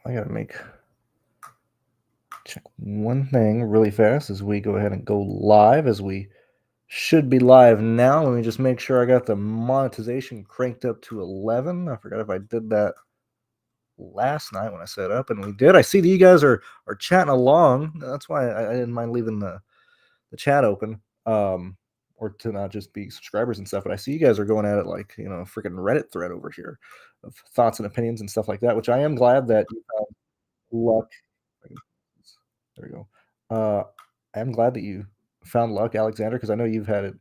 I gotta check one thing really fast as we go ahead and go live, as we should be live now. Let me just make sure I got the monetization cranked up to 11. I forgot if I did that last night when I set up, and we did. I see that you guys are chatting along. That's why I didn't mind leaving the chat open, or to not just be subscribers and stuff. But I see you guys are going at it like a freaking Reddit thread over here of thoughts and opinions and stuff like that. Which I am glad that you found luck. There we go. I'm glad that you found luck, Alexander, because I know you've had it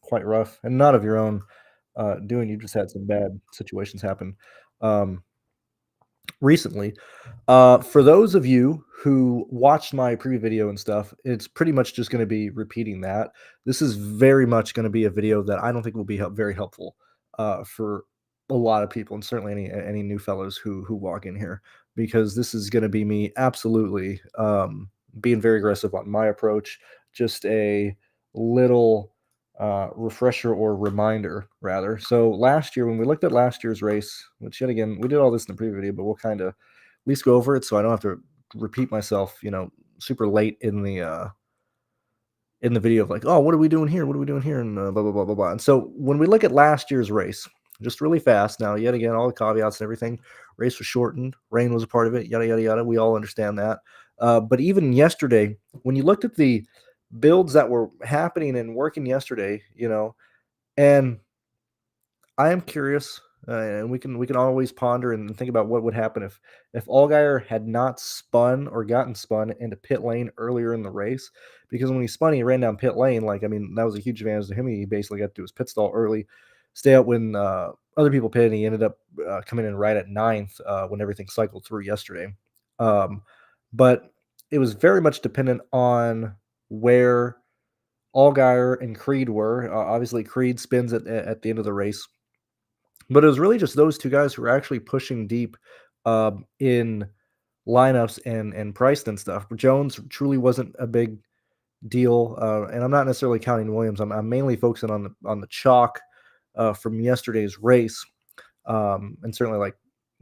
quite rough, and not of your own doing. You just had some bad situations happen um, recently. For those of you who watched my previous video and stuff, it's pretty much just going to be repeating that. This is very much going to be a video that I don't think will be very helpful for a lot of people, and certainly any new fellows who walk in here, because this is going to be me absolutely being very aggressive on my approach. Just a little refresher or reminder, rather. So last year, when we looked at last year's race, which yet again we did all this in the previous video, but we'll kind of at least go over it so I don't have to repeat myself, super late in the video of like, oh, what are we doing here? What are we doing here? And blah blah blah blah blah. And so when we look at last year's race, just really fast. Now, yet again, all the caveats and everything. Race was shortened. Rain was a part of it. Yada yada yada. We all understand that. But even yesterday, when you looked at the builds that were happening and working yesterday, and I am curious, and we can always ponder and think about what would happen if Allgaier had not spun or gotten spun into pit lane earlier in the race. Because when he spun, he ran down pit lane. Like, I mean, that was a huge advantage to him. He basically got to do his pit stall early, stay out when other people pitted. And he ended up coming in right at ninth when everything cycled through yesterday. Um, but it was very much dependent on where Allgaier and Creed were. Obviously, Creed spins at the end of the race, but it was really just those two guys who were actually pushing deep in lineups and priced and stuff. Jones truly wasn't a big deal, and I'm not necessarily counting Williams. I'm mainly focusing on the chalk from yesterday's race, and certainly like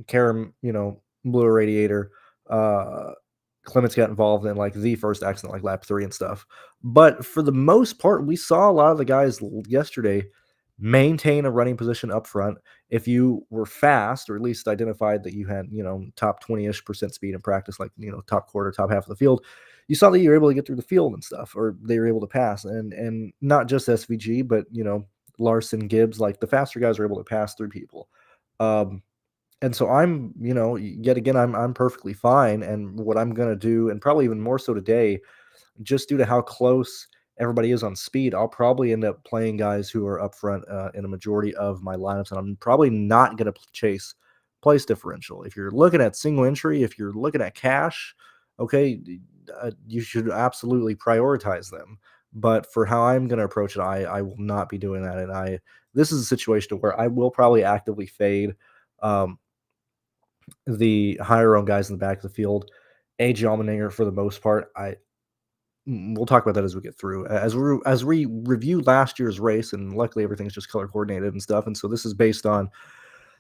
Karam, blew a radiator. Clements got involved in like the first accident, like lap 3 and stuff. But for the most part, we saw a lot of the guys yesterday maintain a running position up front. If you were fast, or at least identified that you had, top 20-ish% speed in practice, like, top quarter, top half of the field, you saw that you were able to get through the field and stuff, or they were able to pass. And not just SVG, but, Larson, Gibbs, like the faster guys are able to pass through people. And so I'm, yet again, I'm perfectly fine. And what I'm going to do, and probably even more so today, just due to how close everybody is on speed, I'll probably end up playing guys who are up front in a majority of my lineups, and I'm probably not going to chase place differential. If you're looking at single entry, if you're looking at cash, okay, you should absolutely prioritize them. But for how I'm going to approach it, I will not be doing that. And this is a situation where I will probably actively fade the higher owned guys in the back of the field. AJ Allmendinger, for the most part, we'll talk about that as we get through. As we review last year's race, and luckily everything's just color coordinated and stuff. And so this is based on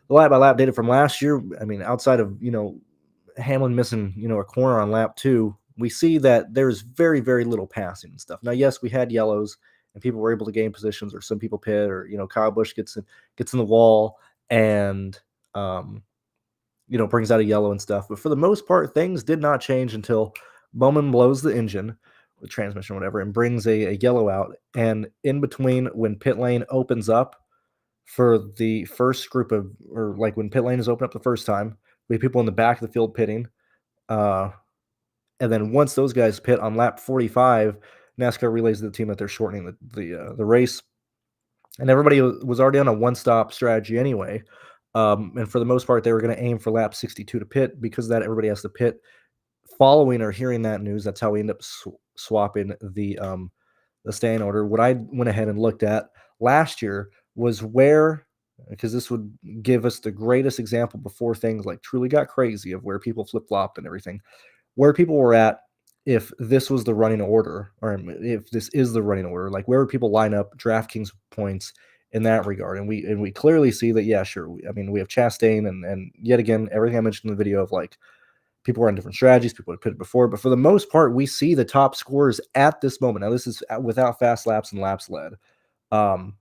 the lap by lap data from last year. I mean, outside of Hamlin missing a corner on lap 2, we see that there's very, very little passing and stuff. Now, yes, we had yellows and people were able to gain positions, or some people pit, or Kyle Busch gets in the wall and brings out a yellow and stuff. But for the most part, things did not change until Bowman blows the engine, the transmission, whatever, and brings a yellow out. And in between, when pit lane opens up for the first group of, or like when pit lane is open up the first time, we have people in the back of the field pitting. And then once those guys pit on lap 45, NASCAR relays to the team that they're shortening the race. And everybody was already on a one-stop strategy anyway. And for the most part, they were going to aim for lap 62 to pit. Because of that, everybody has to pit following or hearing that news. That's how we end up swapping the staying order. What I went ahead and looked at last year was where, because this would give us the greatest example before things like truly got crazy, of where people flip-flopped and everything, where people were at if this was the running order, or if this is the running order. Like, where would people line up DraftKings points in that regard. And we clearly see that, yeah, sure. I mean, we have Chastain and yet again, everything I mentioned in the video of like people are on different strategies, people have put it before, but for the most part, we see the top scorers at this moment. Now, this is without fast laps and laps led. Um,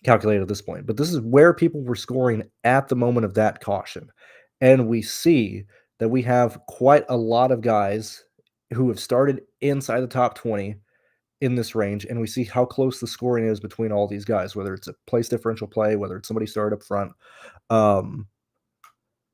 calculated at this point, but this is where people were scoring at the moment of that caution. And we see that we have quite a lot of guys who have started inside the top 20 in this range, and we see how close the scoring is between all these guys, whether it's a place differential play, whether it's somebody started up front. Um,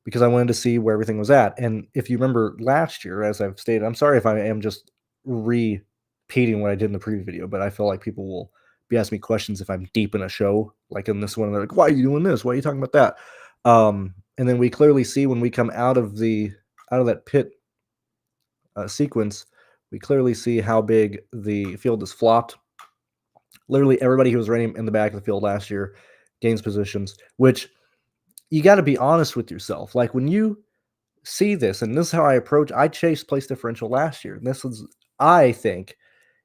because I wanted to see where everything was at. And if you remember last year, as I've stated, I'm sorry if I am just repeating what I did in the previous video, but I feel like people will be asking me questions if I'm deep in a show, like in this one. They're like, "Why are you doing this? Why are you talking about that?" And then we clearly see when we come out of that pit sequence, we clearly see how big the field is flopped. Literally everybody who was running in the back of the field last year gains positions, which you got to be honest with yourself. Like when you see this, and this is how I chased place differential last year. And this was, I think,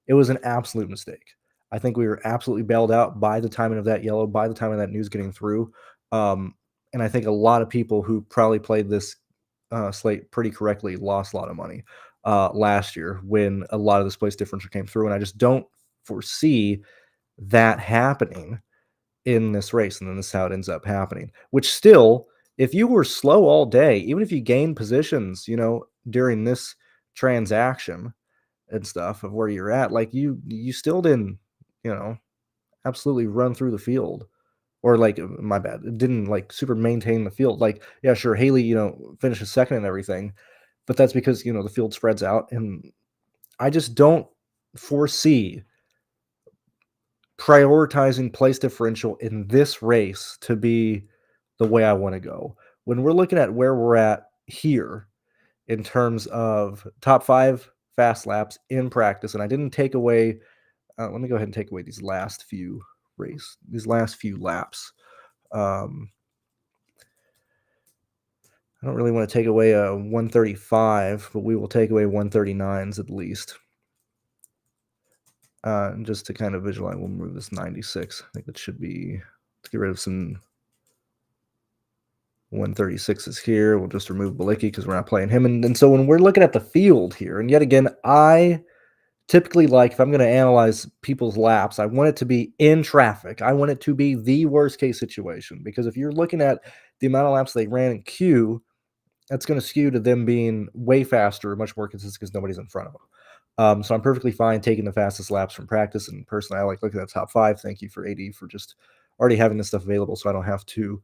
it was an absolute mistake. I think we were absolutely bailed out by the timing of that yellow, by the time of that news getting through. And I think a lot of people who probably played this slate pretty correctly lost a lot of money last year when a lot of this place differential came through. And I just don't foresee that happening in this race, and then this is how it ends up happening. Which still, if you were slow all day, even if you gained positions, during this transaction and stuff of where you're at, like you still didn't, you know, absolutely run through the field. Or like my bad, it didn't like super maintain the field. Like, yeah, sure, Haley, finishes second and everything, but that's because the field spreads out, and I just don't foresee prioritizing place differential in this race to be the way I want to go. When we're looking at where we're at here in terms of top 5 fast laps in practice, and I didn't take away let me go ahead and take away these last few laps. I don't really want to take away a 135, but we will take away 139s at least. Just to kind of visualize, we'll move this 96. I think that should be, let's get rid of some 136s here. We'll just remove Balicki because we're not playing him. And so when we're looking at the field here, and yet again, I typically like, if I'm going to analyze people's laps, I want it to be in traffic. I want it to be the worst case situation, because if you're looking at the amount of laps they ran in queue, that's going to skew to them being way faster, much more consistent because nobody's in front of them. So I'm perfectly fine taking the fastest laps from practice. And personally, I like looking at the top 5. Thank you for AD for just already having this stuff available, so I don't have to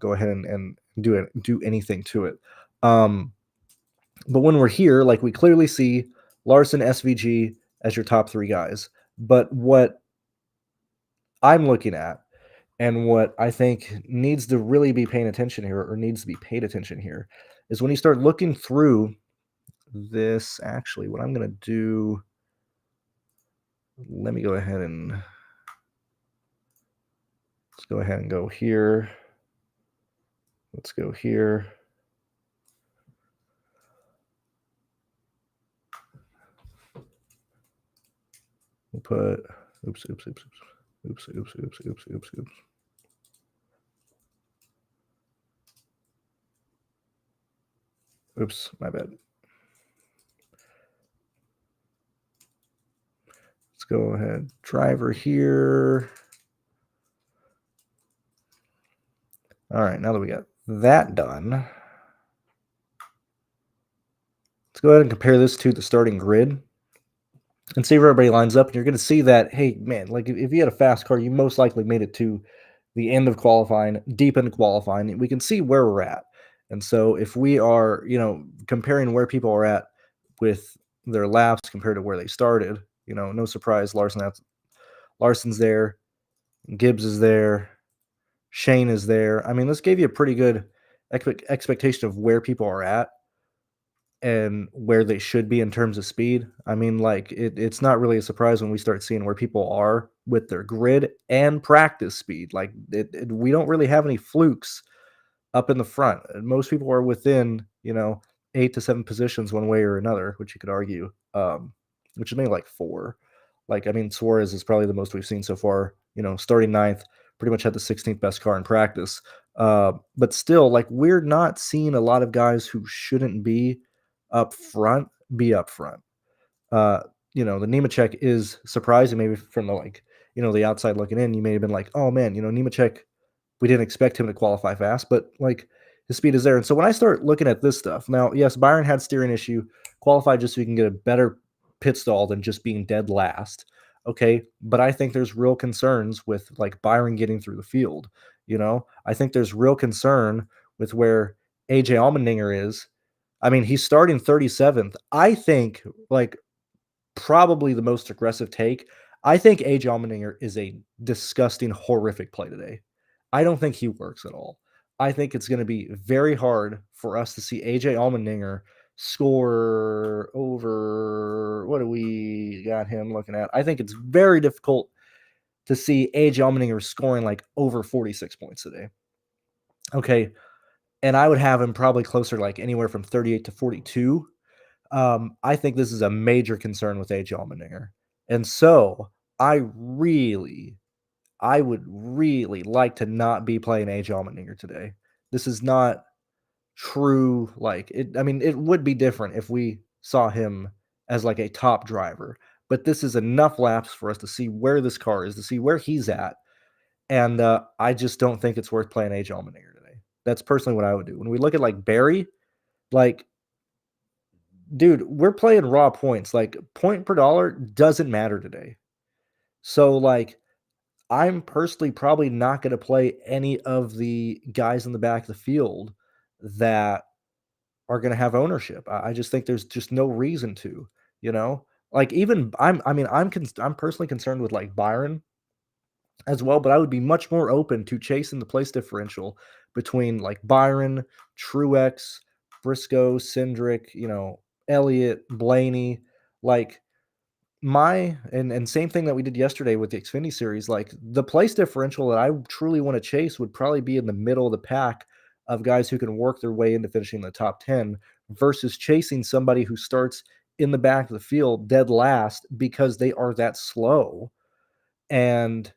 go ahead and do anything to it. But when we're here, like we clearly see Larson, SVG as your top 3 guys. But what I'm looking at, and what I think needs to really be paying attention here, or needs to be paid attention here, is when you start looking through this. Actually, what I'm going to do, let me go ahead and let's go ahead and go here. Let's go here. We'll put, oops. Oops, my bad. Let's go ahead. Driver here. All right, now that we got that done, let's go ahead and compare this to the starting grid and see where everybody lines up. And you're going to see that, hey, man, like if you had a fast car, you most likely made it to the end of qualifying, deep into qualifying. We can see where we're at. And so if we are, comparing where people are at with their laps compared to where they started, no surprise, Larson's there, Gibbs is there, Shane is there. I mean, this gave you a pretty good expectation of where people are at and where they should be in terms of speed. I mean, like it's not really a surprise when we start seeing where people are with their grid and practice speed. Like we don't really have any flukes up in the front. Most people are within, 8 to 7 positions one way or another, which you could argue, which is maybe like 4. Like, I mean, Suarez is probably the most we've seen so far. Starting ninth, pretty much had the 16th best car in practice. But still, like, we're not seeing a lot of guys who shouldn't be up front. Uh, the Nemechek is surprising, maybe from the outside looking in. You may have been like, oh man, Nemechek, we didn't expect him to qualify fast, but like his speed is there. And so when I start looking at this stuff, now, yes, Byron had steering issue, qualified just so he can get a better pit stall than just being dead last. Okay. But I think there's real concerns with like Byron getting through the field. I think there's real concern with where AJ Allmendinger is. I mean, he's starting 37th. I think like probably the most aggressive take. I think AJ Allmendinger is a disgusting, horrific play today. I don't think he works at all. I think it's going to be very hard for us to see AJ Allmendinger score over. What do we got him looking at? I think it's very difficult to see AJ Allmendinger scoring like over 46 points today. Okay. And I would have him probably closer, like anywhere from 38 to 42. I think this is a major concern with AJ Allmendinger. And so I would really like to not be playing AJ Allmendinger today. This is not true. Like it, I mean, it would be different if we saw him as like a top driver, but this is enough laps for us to see where this car is, to see where he's at. And I just don't think it's worth playing AJ Allmendinger today. That's personally what I would do. When we look at like Barry, like, dude, we're playing raw points. Like, point per dollar doesn't matter today. So, like, I'm personally probably not going to play any of the guys in the back of the field that are going to have ownership. I just think there's just no reason to, you know? Like, even I'm personally concerned with like Byron as well, but I would be much more open to chasing the place differential between like Byron, Truex, Briscoe, Cindric, Elliott, Blaney, like and same thing that we did yesterday with the Xfinity series. Like the place differential that I truly want to chase would probably be in the middle of the pack of guys who can work their way into finishing in the top 10 versus chasing somebody who starts in the back of the field dead last because they are that slow and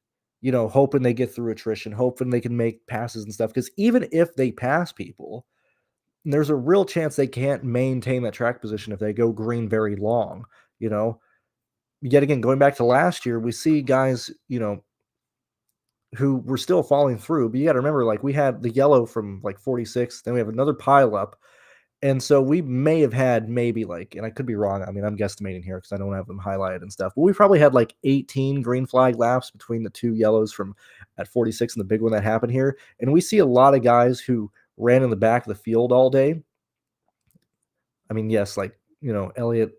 hoping they get through attrition, hoping they can make passes and stuff. Because even if they pass people, there's a real chance they can't maintain that track position if they go green very long. Yet again, going back to last year, we see guys, who were still falling through. But you got to remember, like we had the yellow from like 46, then we have another pile up. And so we may have had maybe like, and I could be wrong. I mean, I'm guesstimating here because I don't have them highlighted and stuff, but we probably had like 18 green flag laps between the two yellows from at 46 and the big one that happened here. And we see a lot of guys who ran in the back of the field all day. I mean, yes, like, Elliott,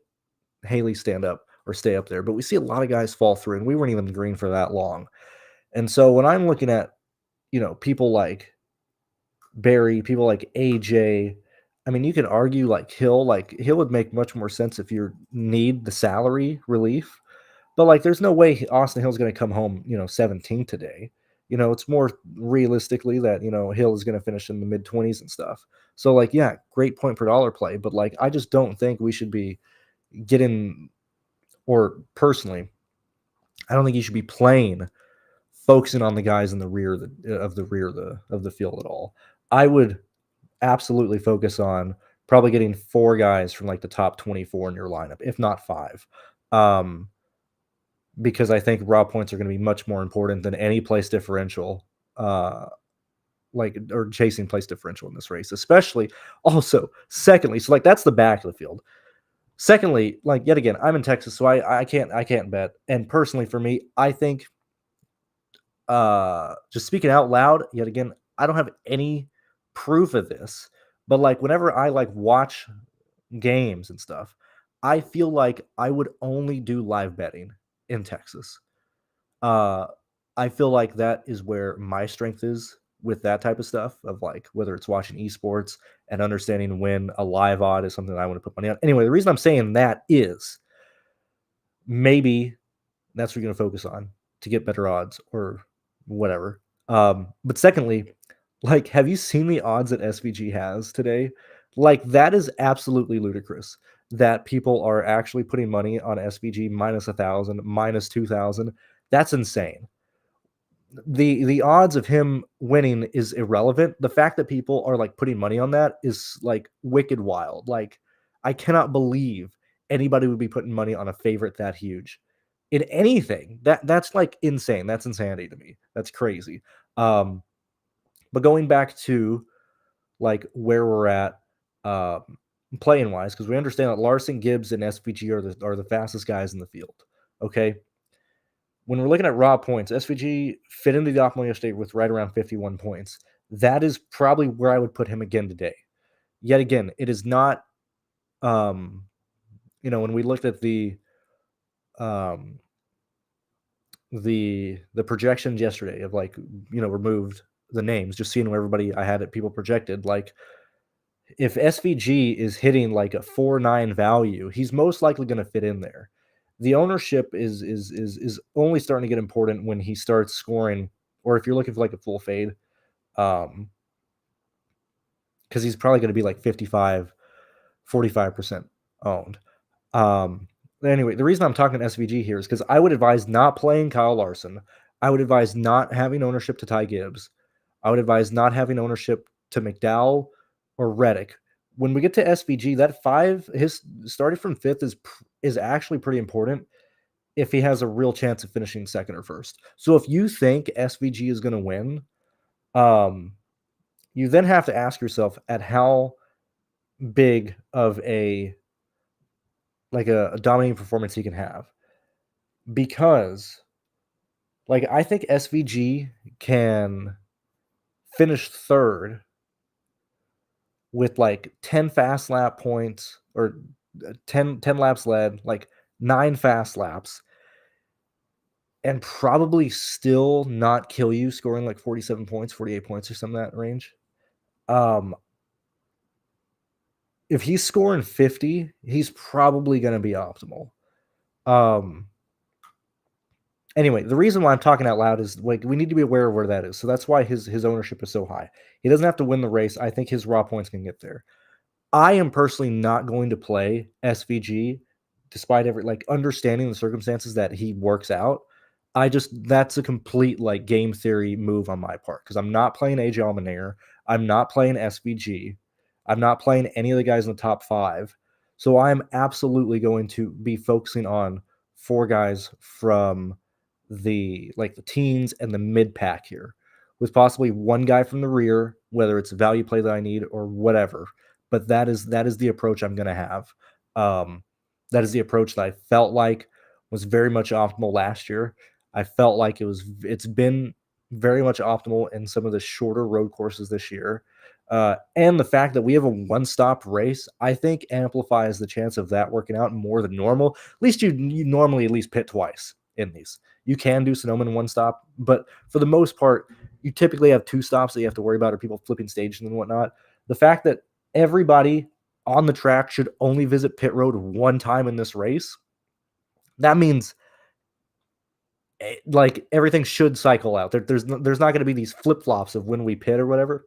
Haley stand up or stay up there, but we see a lot of guys fall through and we weren't even green for that long. And so when I'm looking at, people like Barry, people like AJ, I mean, you can argue like Hill would make much more sense if you need the salary relief. But like, there's no way Austin Hill's going to come home, 17th today. It's more realistically that, Hill is going to finish in the mid 20s and stuff. So like, yeah, great point per dollar play. But like, I just don't think we should be getting, or personally, I don't think you should be playing, focusing on the guys in the rear of the field at all. I would absolutely focus on probably getting 4 guys from like the top 24 in your lineup, if not 5. Because I think raw points are going to be much more important than any place differential, or chasing place differential in this race, especially also secondly. So like that's the back of the field. Secondly, like yet again, I'm in Texas, so I can't bet. And personally for me, I think just speaking out loud, yet again, I don't have any proof of this, but like whenever I like watch games and stuff, I feel like I would only do live betting in Texas. Uh I feel like that is where my strength is with that type of stuff of like whether it's watching esports and understanding when a live odd is something that I want to put money on. Anyway, the reason I'm saying that is maybe that's what you're going to focus on to get better odds or whatever. But secondly, like, have you seen the odds that SVG has today? Like, that is absolutely ludicrous. that people are actually putting money on SVG minus 1,000, minus 2,000. That's insane. The odds of him winning is irrelevant. The fact that people are like putting money on that is like wicked wild. Like, I cannot believe anybody would be putting money on a favorite that huge in anything. That's like insane. That's insanity to me. That's crazy. Um, but going back to like where we're at playing wise, because we understand that Larson, Gibbs, and SVG are the fastest guys in the field. Okay. When we're looking at raw points, SVG fit into the optimal yesterday with right around 51 points. That is probably where I would put him again today. Yet again, it is not when we looked at um the projections yesterday of like, removed the names, just seeing where everybody I had it people projected, like if SVG is hitting like a 4.9 value, he's most likely going to fit in there. The ownership is only starting to get important when he starts scoring, or if you're looking for like a full fade, because he's probably going to be like 45% owned. Anyway, the reason I'm talking SVG here is because I would advise not playing Kyle Larson. I would advise not having ownership to Ty Gibbs. I would advise not having ownership to McDowell or Reddick. When we get to SVG, that 5, his starting from 5th is actually pretty important if he has a real chance of finishing 2nd or 1st. So if you think SVG is going to win, you then have to ask yourself at how big of a dominating performance he can have. Because like I think SVG can finish 3rd with like 10 fast lap points or 10 laps led, like 9 fast laps, and probably still not kill you scoring like 47 points, 48 points or something in that range. If he's scoring 50, he's probably going to be optimal. Anyway, the reason why I'm talking out loud is like we need to be aware of where that is. So that's why his ownership is so high. He doesn't have to win the race. I think his raw points can get there. I am personally not going to play SVG despite understanding the circumstances that he works out. That's a complete like game theory move on my part because I'm not playing AJ Allmendinger. I'm not playing SVG. I'm not playing any of the guys in the top 5. So I'm absolutely going to be focusing on 4 guys from the teens and the mid pack here, with possibly 1 guy from the rear, whether it's a value play that I need or whatever. But that is the approach I'm going to have. That is the approach that I felt like was very much optimal last year. I felt like it's been very much optimal in some of the shorter road courses this year. And the fact that we have a one-stop race, I think amplifies the chance of that working out more than normal. At least you normally at least pit twice in these. You can do Sonoma in one stop, but for the most part, you typically have 2 stops that you have to worry about, or people flipping stages and whatnot. The fact that everybody on the track should only visit pit road 1 time in this race, that means like everything should cycle out. There's not going to be these flip-flops of when we pit or whatever.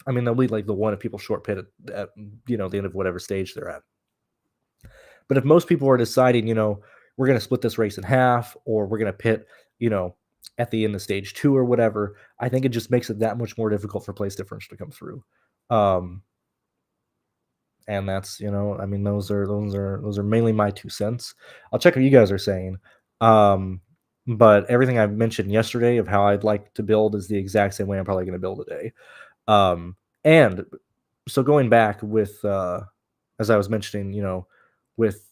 I mean, they'll be like the one if people short pit at the end of whatever stage they're at. But if most people are deciding, we're going to split this race in half, or we're going to pit, at the end of stage 2 or whatever, I think it just makes it that much more difficult for place differential to come through. And that's, I mean, those are mainly my 2 cents. I'll check what you guys are saying. But everything I mentioned yesterday of how I'd like to build is the exact same way I'm probably going to build today. And so going back with, as I was mentioning, with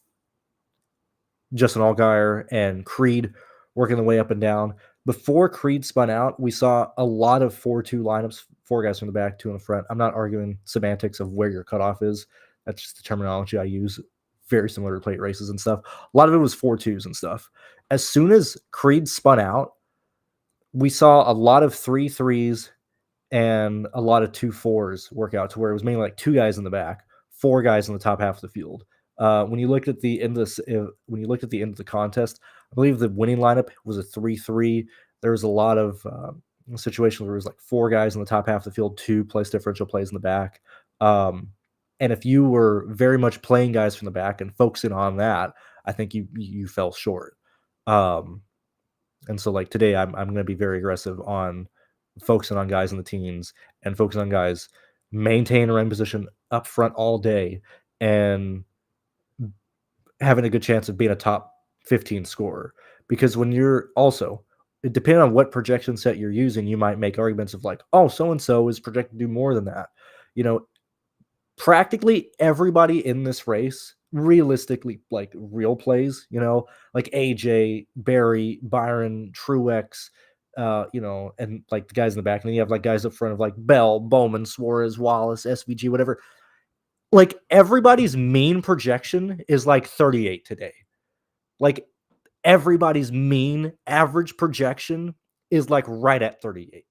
Justin Allgaier and Creed working the way up and down. Before Creed spun out, we saw a lot of 4-2 lineups, 4 guys from the back, 2 in the front. I'm not arguing semantics of where your cutoff is. That's just the terminology I use, very similar to plate races and stuff. A lot of it was 4-2s and stuff. As soon as Creed spun out, we saw a lot of 3-3s and a lot of 2-4s work out to where it was mainly like 2 guys in the back, 4 guys in the top half of the field. When you looked at the end of the contest, I believe the winning lineup was a 3-3. There was a lot of situations where it was like 4 guys in the top half of the field, 2 place differential plays in the back. And if you were very much playing guys from the back and focusing on that, I think you fell short. Um, and so like today, I'm going to be very aggressive on focusing on guys in the teens and focusing on guys maintain a run position up front all day and having a good chance of being a top 15 scorer. Because when you're also, depending on what projection set you're using, you might make arguments of like, oh, so and so is projected to do more than that. You know, practically everybody in this race, realistically, like real plays, like AJ, Barry, Byron, Truex, and like the guys in the back. And then you have like guys up front of like Bell, Bowman, Suarez, Wallace, SVG, whatever. Like everybody's mean projection is like 38 today. Like everybody's mean average projection is like right at 38.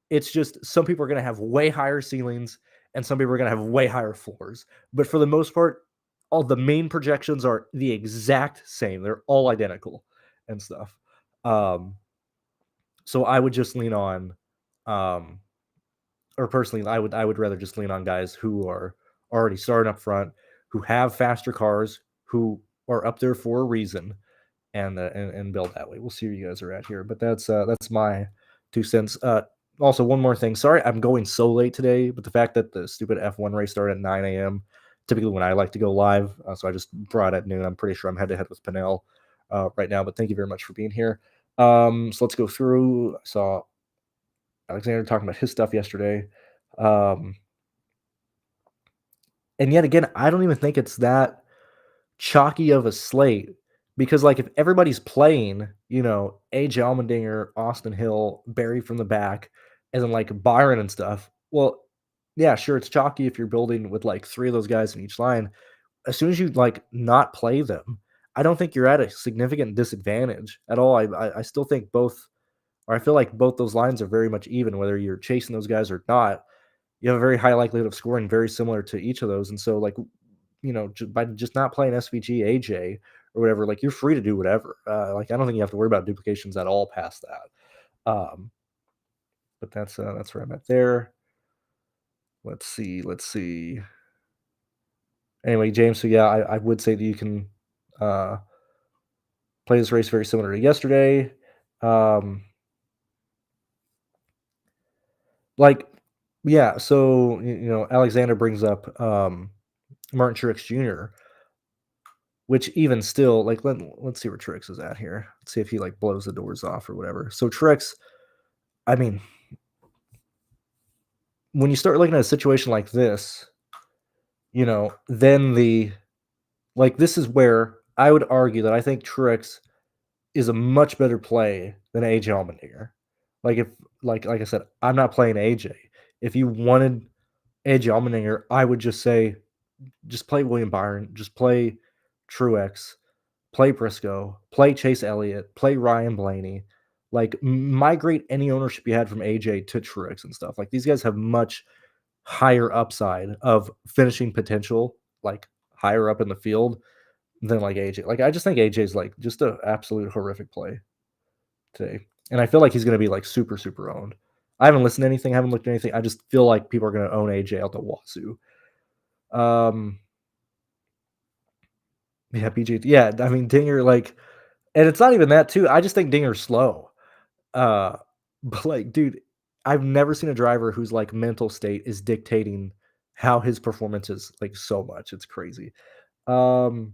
It's just some people are going to have way higher ceilings and some people are going to have way higher floors. But for the most part, all the main projections are the exact same. They're all identical and stuff. Um, so I would just lean on, um, or personally, I would rather just lean on guys who are already starting up front, who have faster cars, who are up there for a reason, and build that way. We'll see where you guys are at here, but that's my 2 cents. Also, one more thing. Sorry, I'm going so late today, but the fact that the stupid F1 race started at 9 a.m. typically when I like to go live, so I just brought it at noon. I'm pretty sure I'm head to head with Pinnell right now, but thank you very much for being here. So let's go through. I saw Alexander talking about his stuff yesterday. Um, and yet again, I don't even think it's that chalky of a slate because like if everybody's playing, AJ Allmendinger, Austin Hill, Barry from the back, and then like Byron and stuff. Well, yeah, sure, it's chalky if you're building with like three of those guys in each line. As soon as you like not play them, I don't think you're at a significant disadvantage at all. I still think both, or I feel like both those lines are very much even, whether you're chasing those guys or not. You have a very high likelihood of scoring very similar to each of those. And so like by just not playing SVG, AJ, or whatever, like you're free to do whatever. Like I don't think you have to worry about duplications at all past that. But that's where I'm at there. Let's see. Anyway, James. So yeah, I would say that you can play this race very similar to yesterday. Like, yeah. So Alexander brings up Martin Truex Jr., which even still, like, let's see where Truex is at here. Let's see if he like blows the doors off or whatever. So Truex, I mean, when you start looking at a situation like this, then this is where I would argue that I think Truex is a much better play than AJ Allmendinger. Like if like I said, I'm not playing AJ. If you wanted AJ Allmendinger, I would just say just play William Byron, just play Truex, play Briscoe, play Chase Elliott, play Ryan Blaney. Like migrate any ownership you had from AJ to Truex and stuff. Like these guys have much higher upside of finishing potential, like higher up in the field than like AJ. Like I just think AJ's like just an absolute horrific play today. And I feel like he's going to be like super, super owned. I haven't listened to anything, haven't looked at anything. I just feel like people are going to own AJ out the wazoo. Yeah, BJ. Yeah, I mean Dinger, like, and it's not even that too. I just think Dinger's slow. Uh, but like, dude, I've never seen a driver whose like mental state is dictating how his performance is like so much. It's crazy. Um,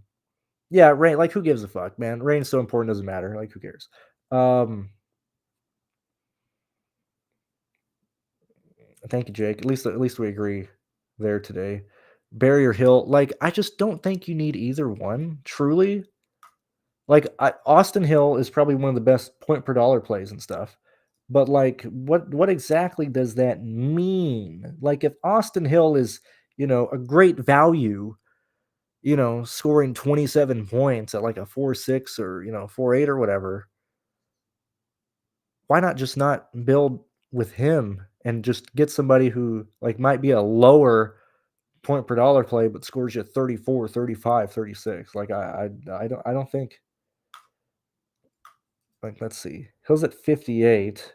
yeah, rain. Like, who gives a fuck, man? Rain's so important, doesn't matter. Like, who cares? Um, Thank you, Jake. At least we agree there today. Barrier Hill, like, I just don't think you need either one. Truly, like, Austin Hill is probably one of the best point per dollar plays and stuff. But like, what exactly does that mean? Like, if Austin Hill is a great value, scoring 27 points at like a 4.6 or 4.8 or whatever, why not just not build with him and just get somebody who like might be a lower point per dollar play but scores you 34, 35, 36? Like I don't think, like, let's see. Hill's at 58,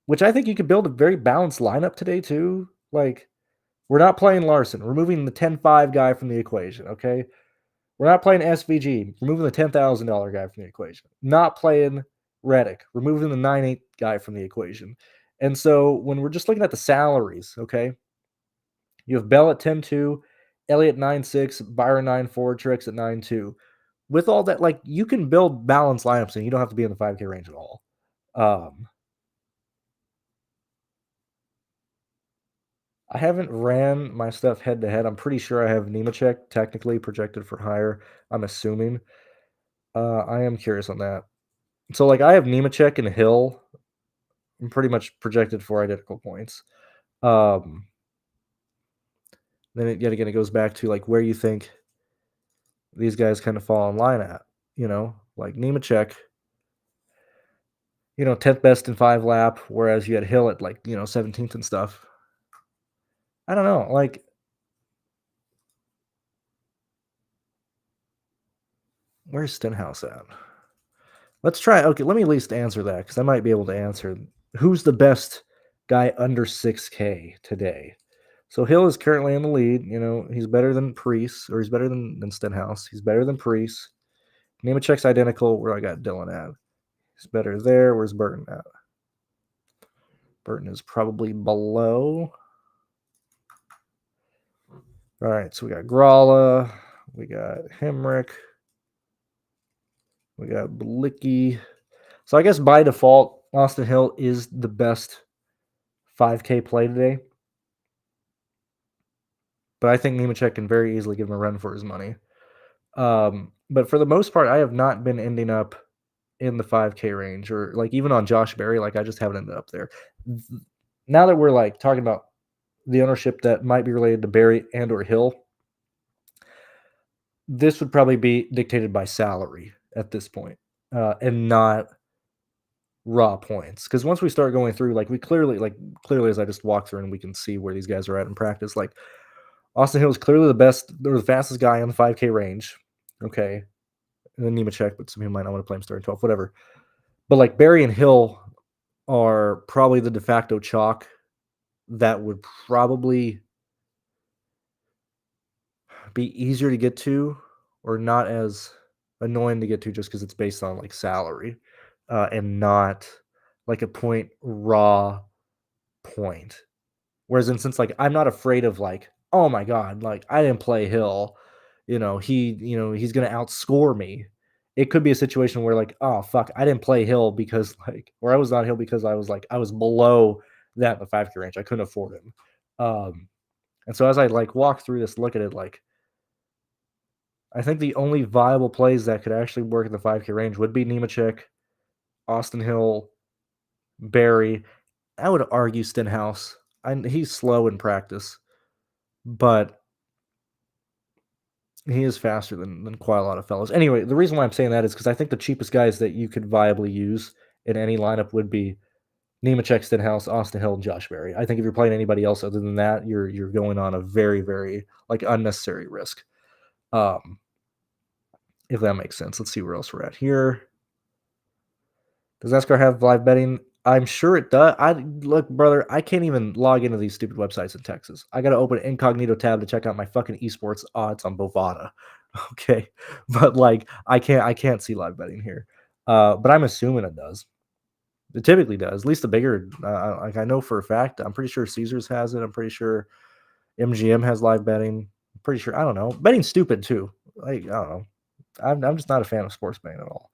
which I think you could build a very balanced lineup today too. Like We're not playing Larson. Removing the 10-5 guy from the equation, okay? We're not playing SVG. Removing the $10,000 guy from the equation. Not playing Reddick. Removing the 9-8 guy from the equation. And so when we're just looking at the salaries, okay, you have Bell at 10-2, Elliott 9-6, Byron 9-4, Trix at 9-2. With all that, like, you can build balanced lineups and you don't have to be in the 5K range at all. I haven't ran my stuff head to head. I'm pretty sure I have Nemechek technically projected for higher. I'm assuming. I am curious on that. So, like, I have Nemechek and Hill. I'm pretty much projected for identical points. Then yet again, it goes back to like where you think these guys kind of fall in line at. Like Nemechek, 10th best in 5 lap, whereas you had Hill at like 17th and stuff. I don't know, like. Where's Stenhouse at? Let's try. Okay, let me at least answer that because I might be able to answer who's the best guy under 6K today. So Hill is currently in the lead. He's better than Priest, or he's better than Stenhouse. He's better than Priest. Nemechek's identical. Where I got Dylan at. He's better there. Where's Burton at? Burton is probably below. All right, so we got Gralla. We got Hemrick. We got Blicky. So I guess by default, Austin Hill is the best 5K play today. But I think Nemechek can very easily give him a run for his money. But for the most part, I have not been ending up in the 5K range, or like even on Josh Berry, like I just haven't ended up there. Now that we're like talking about the ownership that might be related to Berry and or Hill, this would probably be dictated by salary at this point, and not raw points. Because once we start going through, like we clearly as I just walk through and we can see where these guys are at in practice, like Austin Hill is clearly the best, or the fastest guy on the 5K range. Okay. And then Nemechek, but some people might not want to play him starting 12, whatever. But like Berry and Hill are probably the de facto chalk that would probably be easier to get to, or not as annoying to get to, just because it's based on like salary, and not like a point raw point. Whereas since like I'm not afraid of like, oh my god, like I didn't play Hill, he's gonna outscore me. It could be a situation where like, oh fuck, I didn't play Hill because like, or I was not Hill because I was below that in the 5K range. I couldn't afford him. And so as I like walk through this, look at it, like I think the only viable plays that could actually work in the 5K range would be Nemechek, Austin Hill, Berry. I would argue Stenhouse. He's slow in practice, but he is faster than quite a lot of fellows. Anyway, the reason why I'm saying that is because I think the cheapest guys that you could viably use in any lineup would be Nemechek, Stenhouse, Austin Hill, and Josh Berry. I think if you're playing anybody else other than that, you're going on a very, very like unnecessary risk. If that makes sense. Let's see where else we're at here. Does NASCAR have live betting? I'm sure it does. Look, brother, I can't even log into these stupid websites in Texas. I got to open an incognito tab to check out my fucking esports odds on Bovada. Okay, but like I can't see live betting here. But I'm assuming it does. It typically does. At least the bigger, like I know for a fact. I'm pretty sure Caesars has it. I'm pretty sure MGM has live betting. I'm pretty sure. I don't know. Betting's stupid too. Like I don't know. I'm just not a fan of sports betting at all.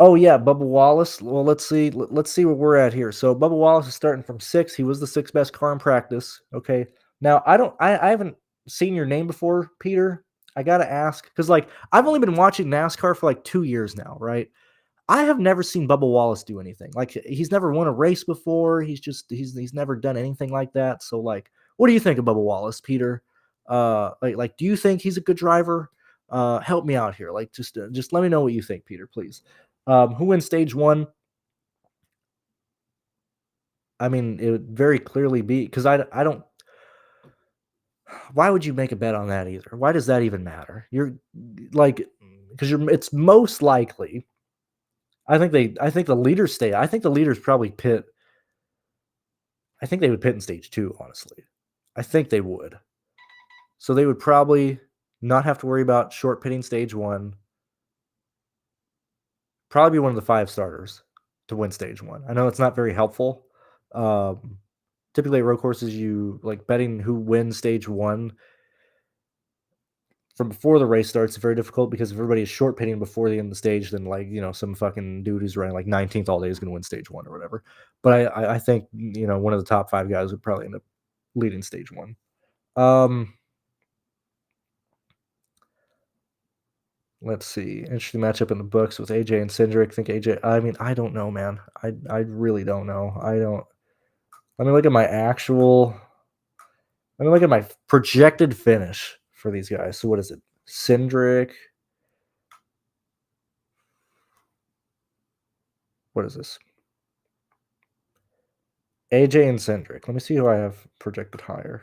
Oh yeah, Bubba Wallace. Well, let's see where we're at here. So Bubba Wallace is starting from 6. He was the 6th best car in practice. Okay. Now I haven't seen your name before, Peter. I gotta ask, because like I've only been watching NASCAR for like 2 years now, right? I have never seen Bubba Wallace do anything. Like he's never won a race before. He's never done anything like that. So like, what do you think of Bubba Wallace, Peter? Like do you think he's a good driver? Help me out here. Like just let me know what you think, Peter, please. Who wins stage 1? I mean, it would very clearly be, because I don't. Why would you make a bet on that either? Why does that even matter? You're like, because it's most likely. I think the leaders stay. I think the leaders probably pit I think they would pit in stage 2, honestly. I think they would. So they would probably not have to worry about short pitting stage 1. Probably be one of the 5 starters to win stage 1. I know it's not very helpful. Um, Typically at road courses, you like betting who wins stage 1 from before the race starts is very difficult because if everybody is short pitting before the end of the stage, then like some fucking dude who's running like 19th all day is going to win stage 1 or whatever. But I think one of the top 5 guys would probably end up leading stage 1. Let's see. Interesting matchup in the books with AJ and Cindric. I think AJ. I mean, I don't know, man. I really don't know. I don't. Let me look at my actual. Let me look at my projected finish for these guys. So what is it? Cindric. What is this? AJ and Cindric. Let me see who I have projected higher.